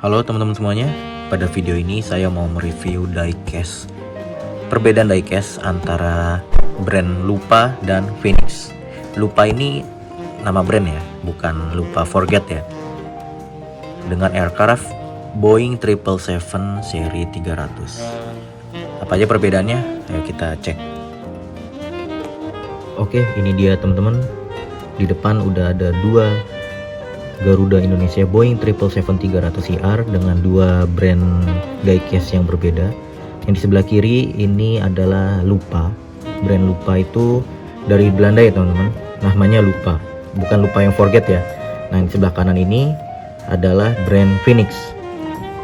Halo teman-teman semuanya, pada video ini saya mau mereview diecast. Perbedaan diecast antara brand Lupa dan Phoenix. Lupa ini nama brand ya, bukan Lupa Forget ya. Dengan aircraft Boeing 777 seri 300. Apa aja perbedaannya? Ayo kita cek. Oke, ini dia teman-teman. Di depan udah ada dua Garuda Indonesia Boeing 777-300ER dengan dua brand diecast yang berbeda. Yang di sebelah kiri ini adalah Lupa. Brand Lupa itu dari Belanda ya teman-teman, namanya Lupa, bukan Lupa yang Forget ya. Nah, yang di sebelah kanan ini adalah brand Phoenix.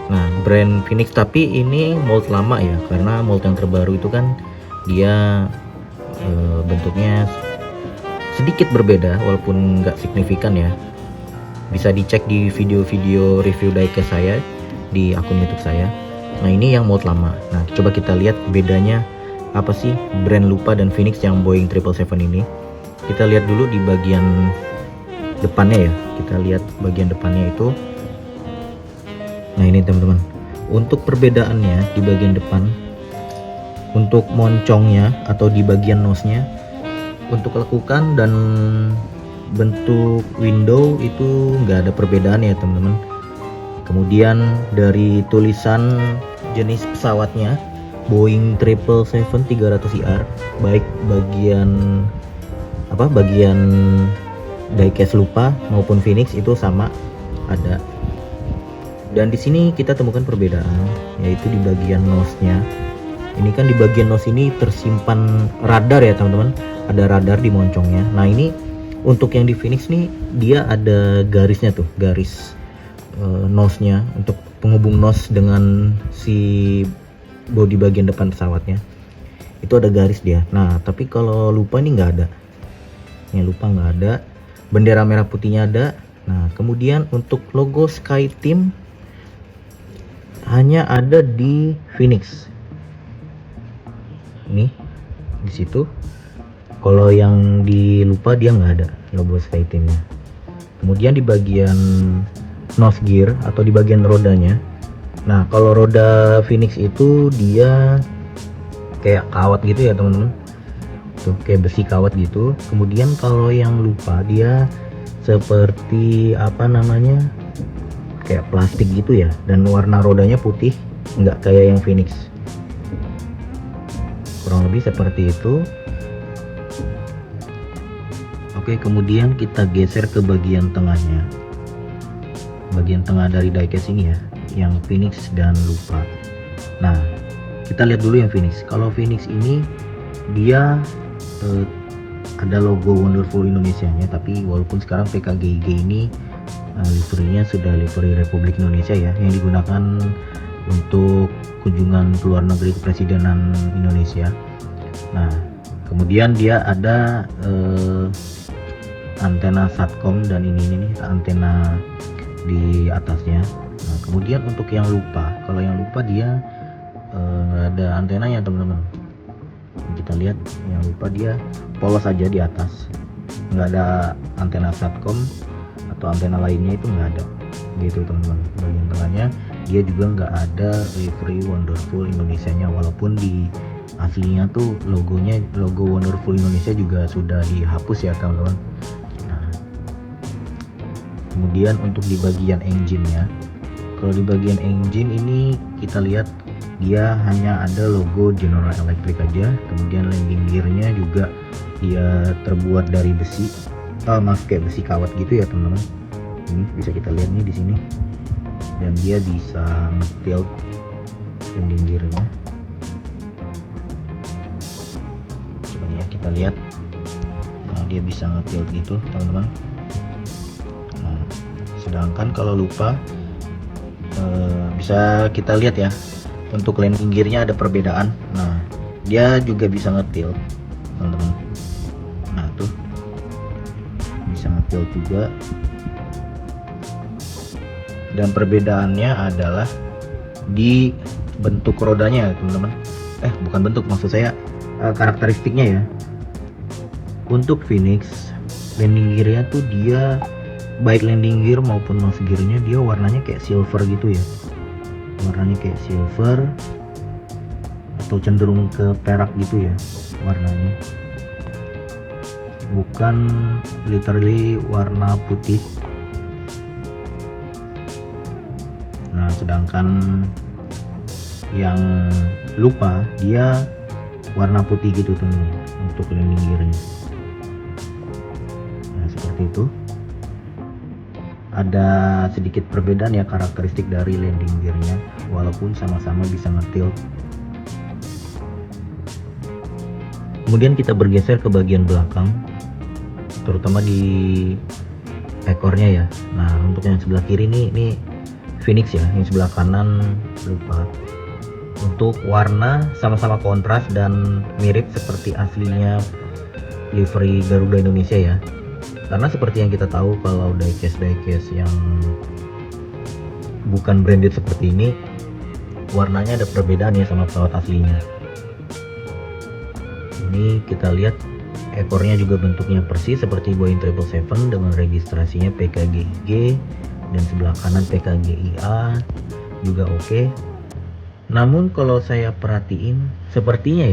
Nah, brand Phoenix tapi ini mold lama ya, karena mold yang terbaru itu kan dia bentuknya sedikit berbeda walaupun nggak signifikan ya. Bisa dicek di video-video review diecast saya di akun YouTube saya. Nah, ini yang mold lama. Nah, coba kita lihat bedanya apa sih brand Lupa dan Phoenix yang Boeing 777 ini. Kita lihat dulu di bagian depannya ya. Kita lihat bagian depannya itu. Nah, ini teman-teman. Untuk perbedaannya di bagian depan, untuk moncongnya atau di bagian nose-nya, untuk lekukan dan bentuk window itu nggak ada perbedaan ya teman-teman. Kemudian dari tulisan jenis pesawatnya Boeing 777-300ER, baik bagian diecast Lupa maupun Phoenix itu sama ada. Dan di sini kita temukan perbedaan, yaitu di bagian nose-nya. Ini kan di bagian nose ini tersimpan radar ya teman-teman, ada radar di moncongnya. Nah, ini untuk yang di Phoenix nih dia ada garisnya tuh, garis nose-nya untuk penghubung nose dengan si bodi bagian depan pesawatnya. Itu ada garis dia. Nah, tapi kalau Lupa ini nggak ada. Ini Lupa nggak ada. Bendera merah putihnya ada. Nah, kemudian untuk logo Sky Team hanya ada di Phoenix. Ini di situ. Kalau yang di Lupa dia nggak ada logo Sky Team-nya. Kemudian di bagian nose gear atau di bagian rodanya. Nah, kalau roda Phoenix itu dia kayak kawat gitu ya teman-teman. Tuh kayak besi kawat gitu. Kemudian kalau yang Lupa dia seperti kayak plastik gitu ya. Dan warna rodanya putih, nggak kayak yang Phoenix. Kurang lebih seperti itu. Oke, kemudian kita geser ke bagian tengahnya. Bagian tengah dari diecast ini ya, yang Phoenix dan Lupa. Nah, kita lihat dulu yang Phoenix. Kalau Phoenix ini dia ada logo Wonderful Indonesia-nya, tapi walaupun sekarang PKGIG ini liverynya sudah livery Republik Indonesia ya, yang digunakan untuk kunjungan ke luar negeri kepresidenan Indonesia. Nah, kemudian dia ada antena Satcom dan ini nih antena di atasnya. Nah, kemudian untuk yang Lupa, kalau yang Lupa dia nggak ada antenanya teman-teman. Kita lihat yang Lupa dia polos aja di atas, nggak ada antena Satcom atau antena lainnya, itu nggak ada gitu teman-teman. Bagian tengahnya dia juga nggak ada livery Wonderful Indonesia-nya, walaupun di aslinya tuh logo Wonderful Indonesia juga sudah dihapus ya teman-teman. Kemudian untuk di bagian engine-nya, kalau di bagian engine ini kita lihat dia hanya ada logo General Electric aja. Kemudian landing gear-nya juga dia terbuat dari besi, kayak besi kawat gitu ya teman-teman. Ini bisa kita lihat nih di sini, dan dia bisa nge-tilt landing gear-nya. Coba ya kita lihat, nah, dia bisa nge-tilt gitu teman-teman. Sedangkan kalau Lupa bisa kita lihat ya, untuk landing gear-nya ada perbedaan. Nah, dia juga bisa nge-tilt teman-teman. Nah, tuh bisa nge-tilt juga. Dan perbedaannya adalah di bentuk rodanya teman-teman. Bukan bentuk, maksud saya karakteristiknya ya. Untuk Phoenix landing gear-nya tuh dia baik landing gear maupun nose gearnya dia warnanya kayak silver gitu ya, warnanya kayak silver atau cenderung ke perak gitu ya warnanya, bukan literally warna putih. Nah sedangkan yang lupa dia warna putih gitu teman untuk landing gearnya. Nah seperti itu, ada sedikit perbedaan ya karakteristik dari landing gearnya, walaupun sama-sama bisa nge-tilt. Kemudian kita bergeser ke bagian belakang, terutama di ekornya ya. Nah untuk yang sebelah kiri ini Phoenix ya, yang sebelah kanan lupa. Untuk warna sama-sama kontras dan mirip seperti aslinya livery Garuda Indonesia ya. Karena seperti yang kita tahu kalau diecast yang bukan branded seperti ini, warnanya ada perbedaan ya sama pesawat aslinya. Ini kita lihat ekornya juga bentuknya persis seperti Boeing 777 dengan registrasinya PKGIG, dan sebelah kanan PKGIA juga oke. Namun kalau saya perhatiin sepertinya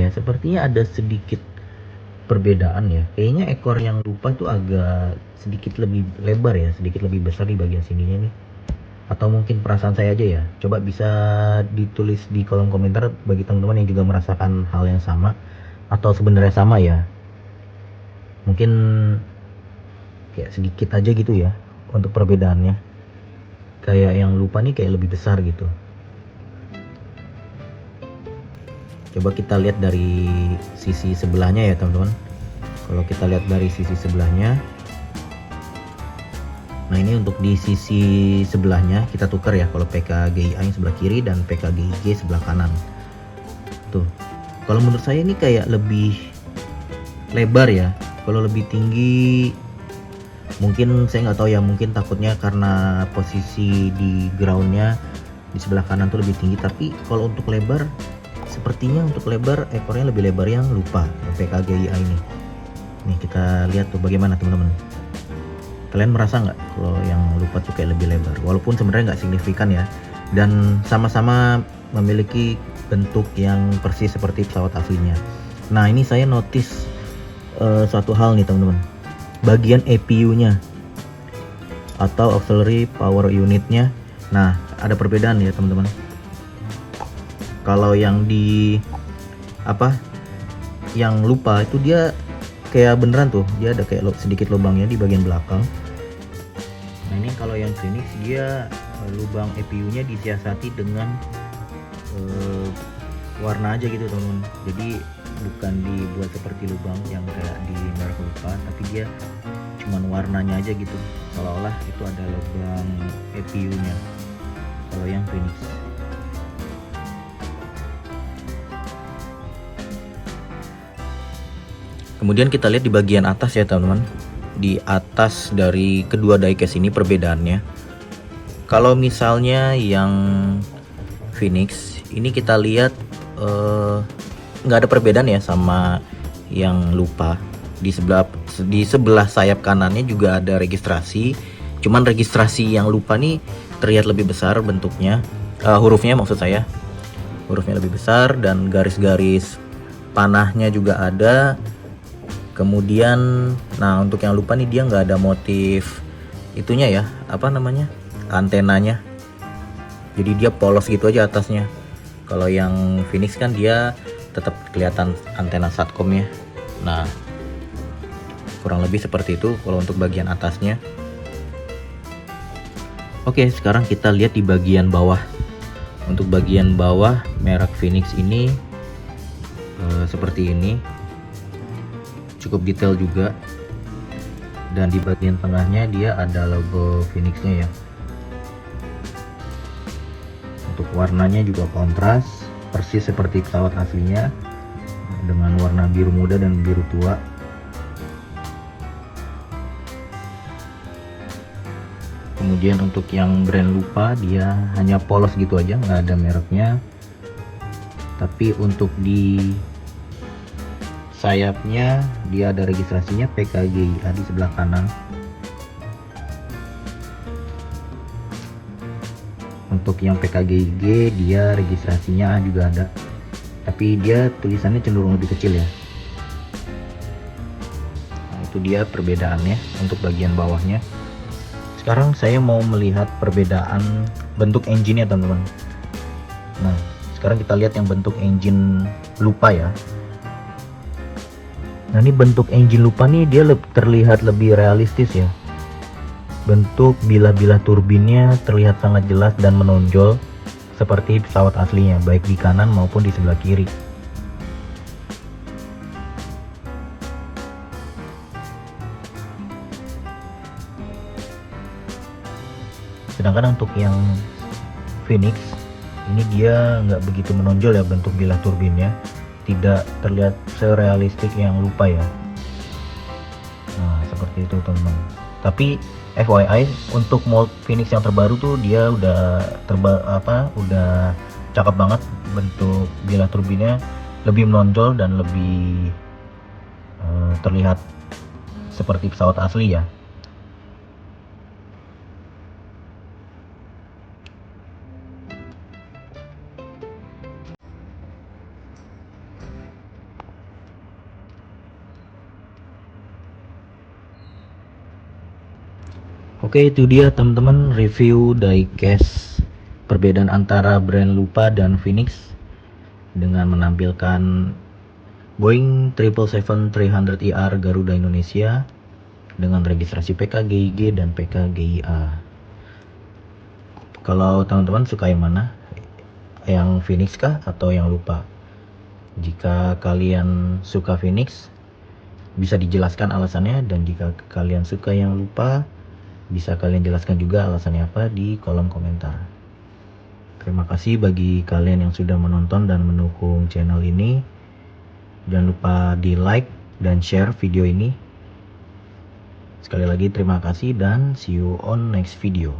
ada sedikit perbedaan ya. Kayaknya ekor yang lupa tuh agak sedikit lebih lebar ya, sedikit lebih besar di bagian sininya nih. Atau mungkin perasaan saya aja ya. Coba bisa ditulis di kolom komentar bagi teman-teman yang juga merasakan hal yang sama atau sebenarnya sama ya. Mungkin kayak sedikit aja gitu ya untuk perbedaannya. Kayak yang lupa nih kayak lebih besar gitu. Coba kita lihat dari sisi sebelahnya ya teman-teman. Kalau kita lihat dari sisi sebelahnya, nah ini untuk di sisi sebelahnya kita tukar ya. Kalau PKGIA yang sebelah kiri dan PKGIG sebelah kanan. Tuh, kalau menurut saya ini kayak lebih lebar ya. Kalau lebih tinggi, mungkin saya nggak tahu ya. Mungkin takutnya karena posisi di groundnya di sebelah kanan tuh lebih tinggi. Tapi kalau untuk lebar, sepertinya untuk lebar ekornya lebih lebar yang lupa PKGIA ini. Nih kita lihat tuh bagaimana teman-teman. Kalian merasa nggak kalau yang lupa tuh kayak lebih lebar? Walaupun sebenarnya nggak signifikan ya. Dan sama-sama memiliki bentuk yang persis seperti pesawat aslinya. Nah ini saya notice satu hal nih teman-teman. Bagian EPU-nya atau auxiliary power unit-nya. Nah ada perbedaan ya teman-teman. Kalau yang di yang lupa itu dia kayak beneran tuh, dia ada kayak sedikit lubangnya di bagian belakang. Nah ini kalau yang Phoenix dia lubang EPU-nya disiasati dengan warna aja gitu teman-teman. Jadi bukan dibuat seperti lubang yang kayak di merek lupa, tapi dia cuman warnanya aja gitu, seolah-olah itu ada lubang EPU-nya kalau yang Phoenix. Kemudian kita lihat di bagian atas ya teman-teman. Di atas dari kedua diecast ini perbedaannya. Kalau misalnya yang Phoenix ini kita lihat nggak ada perbedaan ya sama yang lupa. Di sebelah sayap kanannya juga ada registrasi. Cuman registrasi yang lupa nih terlihat lebih besar bentuknya. Hurufnya maksud saya. Hurufnya lebih besar dan garis-garis panahnya juga ada. Kemudian nah untuk yang lupa nih dia nggak ada motif itunya ya, antenanya, jadi dia polos gitu aja atasnya. Kalau yang Phoenix kan dia tetap kelihatan antena satcomnya. Nah kurang lebih seperti itu kalau untuk bagian atasnya. Oke sekarang kita lihat di bagian bawah. Untuk bagian bawah merek Phoenix ini seperti ini, cukup detail juga, dan di bagian tengahnya dia ada logo Phoenix-nya ya. Untuk warnanya juga kontras persis seperti pesawat aslinya dengan warna biru muda dan biru tua. Kemudian untuk yang brand lupa dia hanya polos gitu aja, nggak ada mereknya. Tapi untuk di sayapnya dia ada registrasinya PKGIA di sebelah kanan. untuk yang PKGIG dia registrasinya juga ada, tapi dia tulisannya cenderung lebih kecil ya. Nah, itu dia perbedaannya untuk bagian bawahnya. Sekarang saya mau melihat perbedaan bentuk engine-nya teman-teman. Nah, sekarang kita lihat yang bentuk engine lupa ya. Nah, ini bentuk engine lupa nih, dia terlihat lebih realistis ya. Bentuk bilah-bilah turbinnya terlihat sangat jelas dan menonjol seperti pesawat aslinya, baik di kanan maupun di sebelah kiri. Sedangkan untuk yang Phoenix ini dia nggak begitu menonjol ya bentuk bilah turbinnya, tidak terlihat serealistik yang lupa ya. Nah, seperti itu teman-teman. Tapi FYI untuk mold Phoenix yang terbaru tuh dia udah udah cakep banget, bentuk bilah turbinnya lebih menonjol dan lebih terlihat seperti pesawat asli ya. Oke, itu dia teman-teman review diecast perbedaan antara brand Lupa dan Phoenix dengan menampilkan Boeing 777-300ER Garuda Indonesia dengan registrasi PKGIG dan PKGIA. Kalau teman-teman suka yang mana? Yang Phoenix kah atau yang Lupa? Jika kalian suka Phoenix, bisa dijelaskan alasannya, dan jika kalian suka yang Lupa, bisa kalian jelaskan juga alasannya apa di kolom komentar. Terima kasih bagi kalian yang sudah menonton dan mendukung channel ini. Jangan lupa di like dan share video ini. Sekali lagi terima kasih dan see you on next video.